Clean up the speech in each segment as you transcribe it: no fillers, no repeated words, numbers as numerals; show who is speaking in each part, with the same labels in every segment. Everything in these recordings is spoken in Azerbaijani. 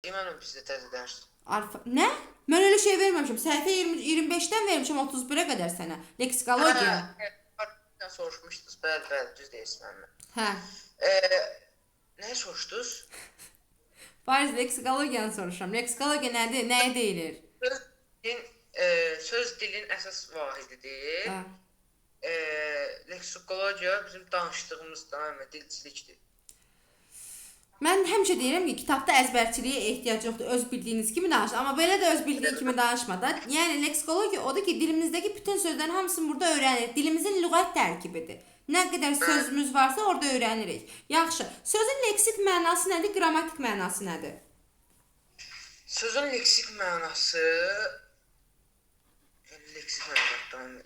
Speaker 1: Deməlim bizdə təzə dərs.
Speaker 2: Nə? Mən elə şey verməmişəm. Səhifə 25-dən vermişəm 31-ə qədər sənə. Leksikologiya.
Speaker 1: Hə, soruşmuşdunuz. Bəli, düz deyirsən əmi.
Speaker 2: Hə.
Speaker 1: Nə soruşdunuz?
Speaker 2: Fariz, leksikologiyanı soruşuram. Leksikologiya nədir? Nəyə deyilir?
Speaker 1: Söz dilin əsas vahididir.
Speaker 2: Hə.
Speaker 1: Leksikologiya bizim danışdığımızdan dilçilikdir.
Speaker 2: Mən həmişə deyirəm ki, kitabda əzbərçiliyə ehtiyac yoxdur. Öz bildiyiniz kimi danışın. Amma belə də öz bildiyi kimi danışma da. Yəni leksikologiya odur ki, dilimizdəki bütün sözlərin hamısını burada öyrənirik. Dilimizin lüğət tərkibidir. Nə qədər sözümüz varsa orada öyrənirik. Yaxşı. Sözün leksik mənası nədir? Qrammatik mənası nədir?
Speaker 1: Sözün leksik mənası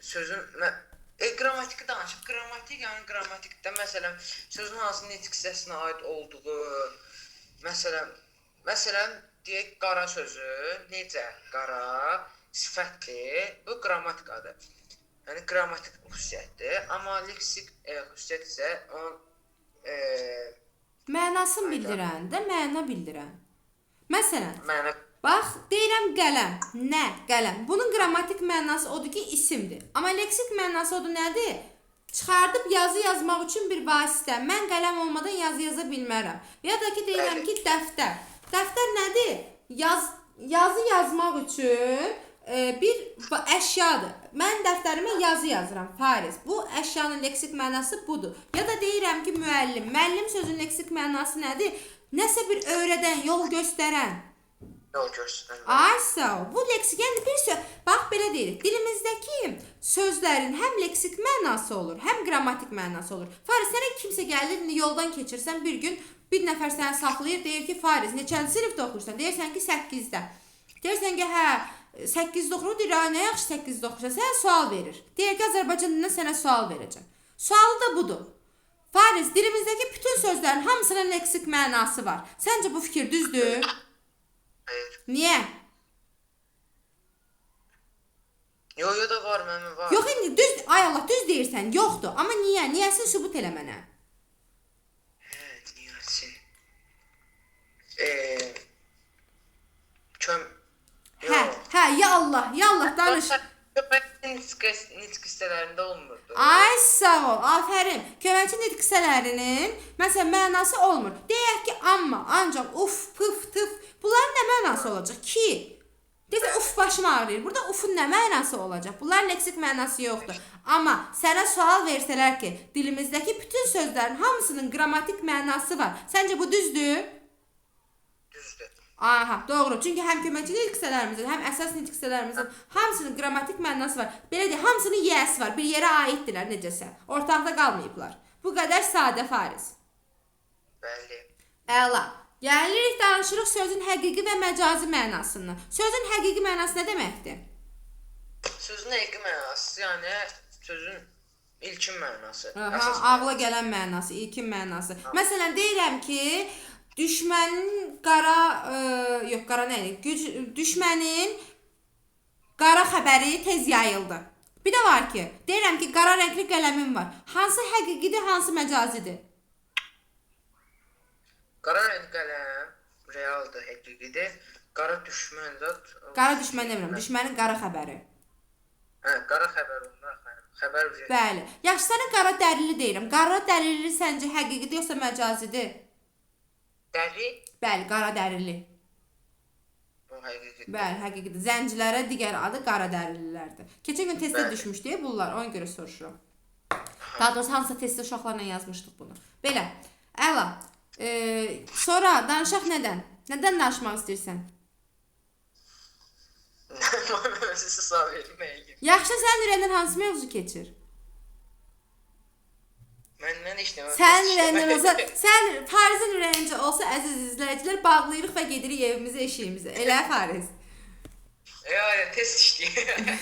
Speaker 1: sözün qrammatiki danışıb. Qrammatik, yəni qrammatikdə məsələn sözün hansı nitq hissəsinə aid olduğu, məsələn deyək qara sözü necə qara sifətdir. Bu qrammatikadır. Yəni qrammatik xüsusiyyətdir. Amma leksik xüsusiyyət isə onun
Speaker 2: mənasını bildirən də məna bildirən. Məsələn,
Speaker 1: məna
Speaker 2: bax, deyirəm qələm. Nə? Qələm. Bunun qrammatik mənası odur ki, isimdir. Amma leksik mənası odur nədir? Çıxardıb yazı yazmaq üçün bir vasitə. Mən qələm olmadan yazı yaza bilmərəm. Ya da ki, deyirəm ki, dəftər. Dəftər nədir? Yazı yazmaq üçün bir əşyadır. Mən dəftərimə yazı yazıram. Fariz. Bu əşyanın leksik mənası budur. Ya da deyirəm ki, müəllim. Müəllim sözün leksik mənası nədir? Nəsə bir öyrədən, yol göstərən.
Speaker 1: yol göstərən.
Speaker 2: Ay sağ ol. Bu leksik, yəni bir söz, bax belə deyirik. Dilimizdəki sözlərin həm leksik mənası olur, həm qrammatik mənası olur. Fariz, sənə kimsə gəlir, yoldan keçirsən bir gün, bir nəfər səni saxlayır, deyir ki, Fariz, neçənci sinifdə oxuyursan? Deyirsən ki, 8-də. Deyirsən ki, hə, 8-də oxuyur, deyir, nə yaxşı 8-də oxuyursan? Sənə sual verir. Deyir ki, Azərbaycan dilindən sənə sual verəcəm. Sualı da budur. Fariz, dilimizdəki bütün sözlərin hamısının leksik mənası var. Səncə bu fikir düzdür?
Speaker 1: Hayır.
Speaker 2: Niyə?
Speaker 1: Yo da var, mənim var.
Speaker 2: Yox, indi düz, ay Allah, düz deyirsən, yoxdur. Amma niyə? Niyəsini sübut elə mənə.
Speaker 1: Niyəsi.
Speaker 2: Hə, ya Allah, danış.
Speaker 1: Nitq hissələrində olmurdu.
Speaker 2: Ay sağ ol, afərin. Köməkçi nitq hissələrinin məsələn mənası olmur. Deyək ki, amma, ancaq, uf, pıf, tıf. Bunların nə mənası olacaq ki? Deyək uf, başım ağrıyır. Burada ufun nə mənası olacaq? Bunların leksik mənası yoxdur. Amma sənə sual versələr ki, dilimizdəki bütün sözlərin hamısının qrammatik mənası var. Səncə bu düzdür?
Speaker 1: Düzdür.
Speaker 2: Aha, doğru. Çünki həm köməkçi nitq hissələrimizin, həm əsas nitq hissələrimizin hamısının qrammatik mənası var. Belə deyək, hamısının yiyəsi var. Bir yerə aiddirlər necəsə. Ortaqda qalmayıblar. Bu qədər sadə, Fariz.
Speaker 1: Bəli.
Speaker 2: Əla. Gəlirik, danışırıq sözün həqiqi və məcazi mənasını. Sözün həqiqi mənası nə deməkdir?
Speaker 1: Sözün həqiqi mənası, yəni sözün ilkin mənası.
Speaker 2: Aha, ağla gələn mənası, ilkin mənası. Məsələn, deyirəm ki, düşmənin düşmənin qara xəbəri tez yayıldı. Bir də var ki, deyirəm ki, qara rəngli qələmim var. Hansı həqiqidir, hansı məcazidir?
Speaker 1: Qara rəngli qələm realdır, həqiqidir. Qara düşmən də
Speaker 2: Qara düşmən demirəm, düşmənin qara xəbəri.
Speaker 1: Hə, qara xəbər onlar, xəbər verir.
Speaker 2: Bəli. Yaxşı, sənə qara dərili deyirəm. Qara dərili səncə həqiqidir yoxsa məcazidir?
Speaker 1: Dəri?
Speaker 2: Bəli, qara dərili.
Speaker 1: O həqiqidir.
Speaker 2: Bəli, həqiqidir. Zəncilərə digər adı qara dərililərdir. Keçən gün testdə düşmüşdü bunlar, ona görə soruşuram. Daha doğrusu hansısa testdə uşaqlarla yazmışdıq bunu. Belə, əla. Sonra danışaq nədən? Nədən danışmaq istəyirsən?
Speaker 1: Bana sizi sual verməyəyim.
Speaker 2: Yaxşı, sən ürəyindən hansı mövzu keçir?
Speaker 1: Məndən işləməm.
Speaker 2: Sən ürəyindən olsa, sən Farizin ürəyincə olsa, əziz izləyicilər, bağlayırıq və gedirik evimizə, eşiyimizə. Elə Fariz?
Speaker 1: Ya, test işləyir.